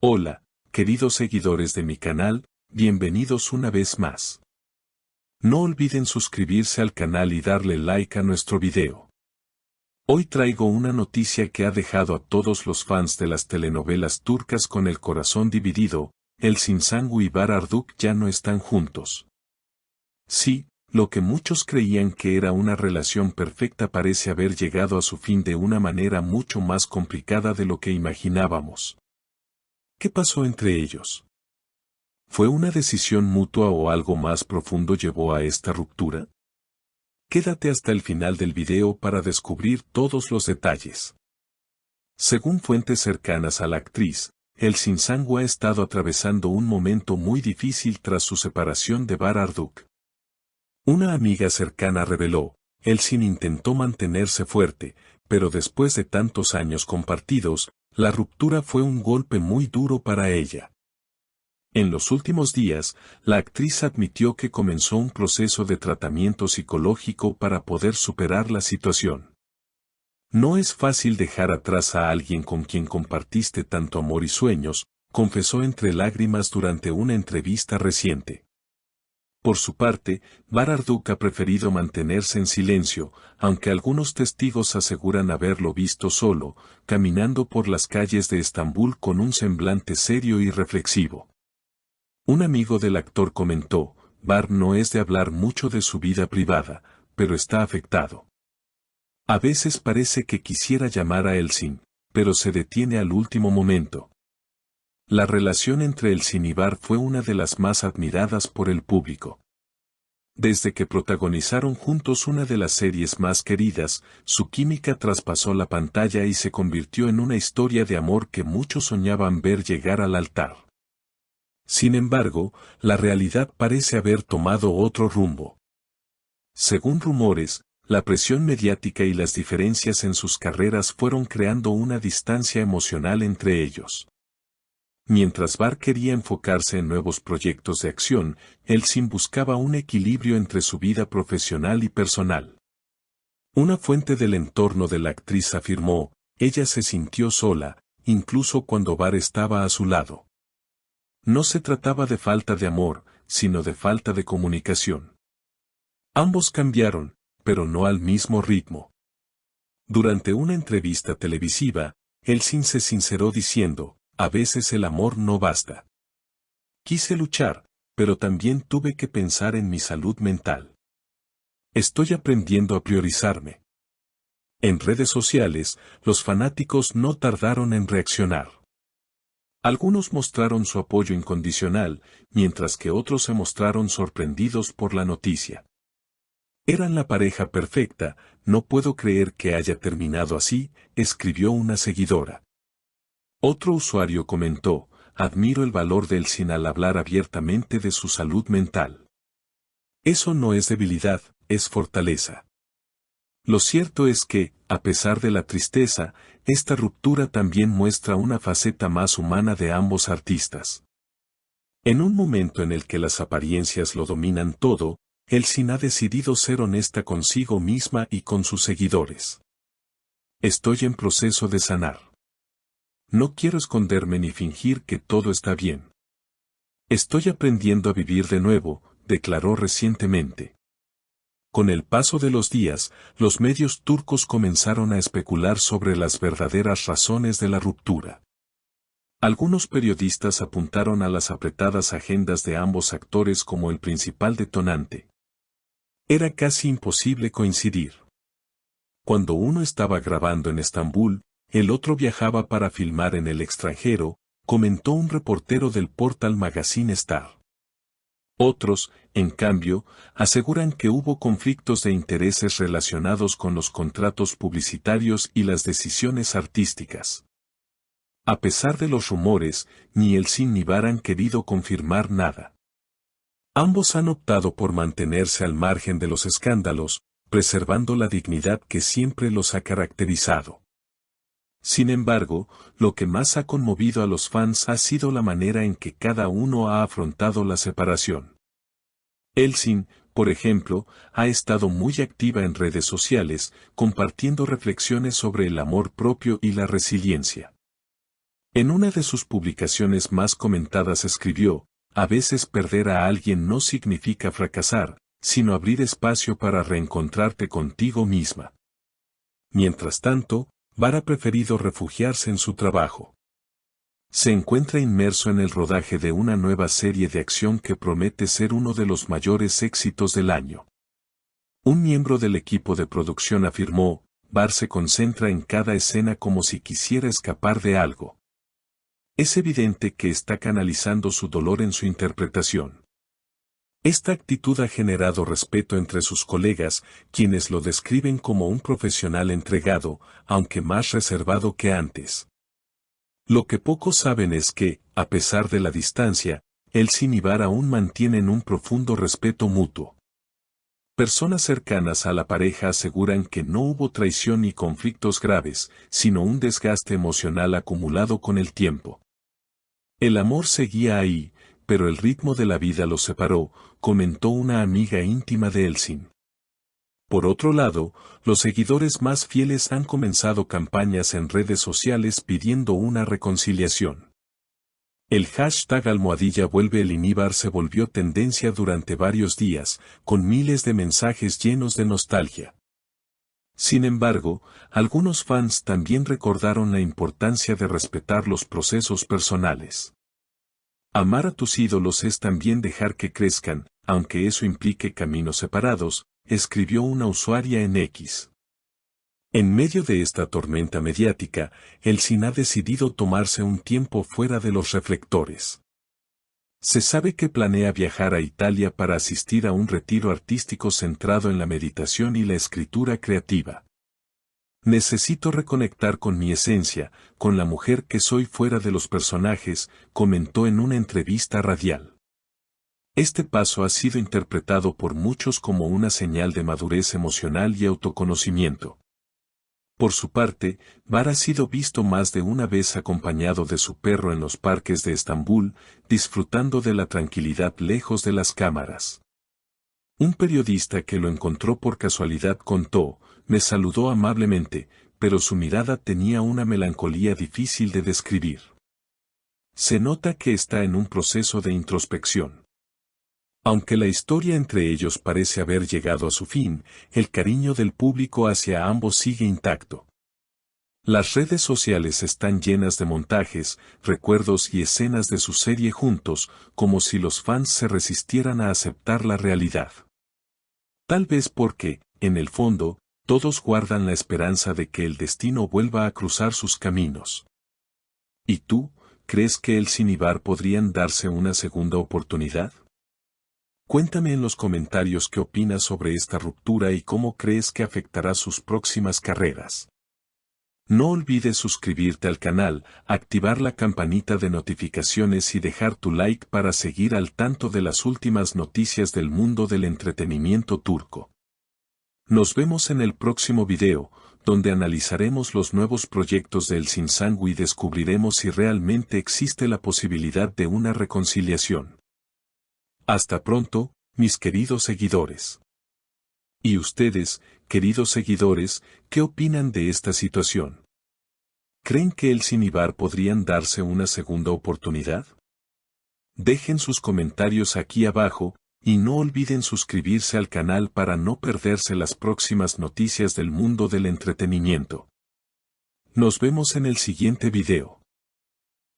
Hola, queridos seguidores de mi canal, bienvenidos una vez más. No olviden suscribirse al canal y darle like a nuestro video. Hoy traigo una noticia que ha dejado a todos los fans de las telenovelas turcas con el corazón dividido. Elçin Sangu y Bahar Arduç ya no están juntos. Sí, lo que muchos creían que era una relación perfecta parece haber llegado a su fin de una manera mucho más complicada de lo que imaginábamos. ¿Qué pasó entre ellos? ¿Fue una decisión mutua o algo más profundo llevó a esta ruptura? Quédate hasta el final del video para descubrir todos los detalles. Según fuentes cercanas a la actriz, Elçin Sangu ha estado atravesando un momento muy difícil tras su separación de Bahar Arduç. Una amiga cercana reveló, Elçin intentó mantenerse fuerte, pero después de tantos años compartidos, la ruptura fue un golpe muy duro para ella. En los últimos días, la actriz admitió que comenzó un proceso de tratamiento psicológico para poder superar la situación. No es fácil dejar atrás a alguien con quien compartiste tanto amor y sueños, confesó entre lágrimas durante una entrevista reciente. Por su parte, Bahar Arduç ha preferido mantenerse en silencio, aunque algunos testigos aseguran haberlo visto solo, caminando por las calles de Estambul con un semblante serio y reflexivo. Un amigo del actor comentó, Bahar no es de hablar mucho de su vida privada, pero está afectado. A veces parece que quisiera llamar a Elçin, pero se detiene al último momento. La relación entre Elçin y Bahar fue una de las más admiradas por el público. Desde que protagonizaron juntos una de las series más queridas, su química traspasó la pantalla y se convirtió en una historia de amor que muchos soñaban ver llegar al altar. Sin embargo, la realidad parece haber tomado otro rumbo. Según rumores, la presión mediática y las diferencias en sus carreras fueron creando una distancia emocional entre ellos. Mientras Bahar quería enfocarse en nuevos proyectos de acción, Elçin buscaba un equilibrio entre su vida profesional y personal. Una fuente del entorno de la actriz afirmó, ella se sintió sola, incluso cuando Bahar estaba a su lado. No se trataba de falta de amor, sino de falta de comunicación. Ambos cambiaron, pero no al mismo ritmo. Durante una entrevista televisiva, Elçin se sinceró diciendo, a veces el amor no basta. Quise luchar, pero también tuve que pensar en mi salud mental. Estoy aprendiendo a priorizarme. En redes sociales, los fanáticos no tardaron en reaccionar. Algunos mostraron su apoyo incondicional, mientras que otros se mostraron sorprendidos por la noticia. Eran la pareja perfecta, no puedo creer que haya terminado así, escribió una seguidora. Otro usuario comentó, admiro el valor de Elçin al hablar abiertamente de su salud mental. Eso no es debilidad, es fortaleza. Lo cierto es que, a pesar de la tristeza, esta ruptura también muestra una faceta más humana de ambos artistas. En un momento en el que las apariencias lo dominan todo, Elçin ha decidido ser honesta consigo misma y con sus seguidores. Estoy en proceso de sanar. No quiero esconderme ni fingir que todo está bien. Estoy aprendiendo a vivir de nuevo, declaró recientemente. Con el paso de los días, los medios turcos comenzaron a especular sobre las verdaderas razones de la ruptura. Algunos periodistas apuntaron a las apretadas agendas de ambos actores como el principal detonante. Era casi imposible coincidir. Cuando uno estaba grabando en Estambul, el otro viajaba para filmar en el extranjero, comentó un reportero del portal Magazine Star. Otros, en cambio, aseguran que hubo conflictos de intereses relacionados con los contratos publicitarios y las decisiones artísticas. A pesar de los rumores, ni Elçin ni Bahar han querido confirmar nada. Ambos han optado por mantenerse al margen de los escándalos, preservando la dignidad que siempre los ha caracterizado. Sin embargo, lo que más ha conmovido a los fans ha sido la manera en que cada uno ha afrontado la separación. Elçin, por ejemplo, ha estado muy activa en redes sociales, compartiendo reflexiones sobre el amor propio y la resiliencia. En una de sus publicaciones más comentadas escribió: a veces perder a alguien no significa fracasar, sino abrir espacio para reencontrarte contigo misma. Mientras tanto, Bar ha preferido refugiarse en su trabajo. Se encuentra inmerso en el rodaje de una nueva serie de acción que promete ser uno de los mayores éxitos del año. Un miembro del equipo de producción afirmó: Bar se concentra en cada escena como si quisiera escapar de algo. Es evidente que está canalizando su dolor en su interpretación. Esta actitud ha generado respeto entre sus colegas, quienes lo describen como un profesional entregado, aunque más reservado que antes. Lo que pocos saben es que, a pesar de la distancia, Elsin y Bar aún mantienen un profundo respeto mutuo. Personas cercanas a la pareja aseguran que no hubo traición ni conflictos graves, sino un desgaste emocional acumulado con el tiempo. El amor seguía ahí, pero el ritmo de la vida los separó, comentó una amiga íntima de Elsin. Por otro lado, los seguidores más fieles han comenzado campañas en redes sociales pidiendo una reconciliación. El hashtag #vuelve se volvió tendencia durante varios días, con miles de mensajes llenos de nostalgia. Sin embargo, algunos fans también recordaron la importancia de respetar los procesos personales. Amar a tus ídolos es también dejar que crezcan, aunque eso implique caminos separados, escribió una usuaria en X. En medio de esta tormenta mediática, Elsin ha decidido tomarse un tiempo fuera de los reflectores. Se sabe que planea viajar a Italia para asistir a un retiro artístico centrado en la meditación y la escritura creativa. Necesito reconectar con mi esencia, con la mujer que soy fuera de los personajes, comentó en una entrevista radial. Este paso ha sido interpretado por muchos como una señal de madurez emocional y autoconocimiento. Por su parte, Bar ha sido visto más de una vez acompañado de su perro en los parques de Estambul, disfrutando de la tranquilidad lejos de las cámaras. Un periodista que lo encontró por casualidad contó: me saludó amablemente, pero su mirada tenía una melancolía difícil de describir. Se nota que está en un proceso de introspección. Aunque la historia entre ellos parece haber llegado a su fin, el cariño del público hacia ambos sigue intacto. Las redes sociales están llenas de montajes, recuerdos y escenas de su serie juntos, como si los fans se resistieran a aceptar la realidad. Tal vez porque, en el fondo, todos guardan la esperanza de que el destino vuelva a cruzar sus caminos. ¿Y tú, crees que Elsin y Bar podrían darse una segunda oportunidad? Cuéntame en los comentarios qué opinas sobre esta ruptura y cómo crees que afectará sus próximas carreras. No olvides suscribirte al canal, activar la campanita de notificaciones y dejar tu like para seguir al tanto de las últimas noticias del mundo del entretenimiento turco. Nos vemos en el próximo video, donde analizaremos los nuevos proyectos de Elsin Sangu y descubriremos si realmente existe la posibilidad de una reconciliación. Hasta pronto, mis queridos seguidores. ¿Y ustedes, queridos seguidores, qué opinan de esta situación? ¿Creen que Elsin y Bar podrían darse una segunda oportunidad? Dejen sus comentarios aquí abajo, y no olviden suscribirse al canal para no perderse las próximas noticias del mundo del entretenimiento. Nos vemos en el siguiente video.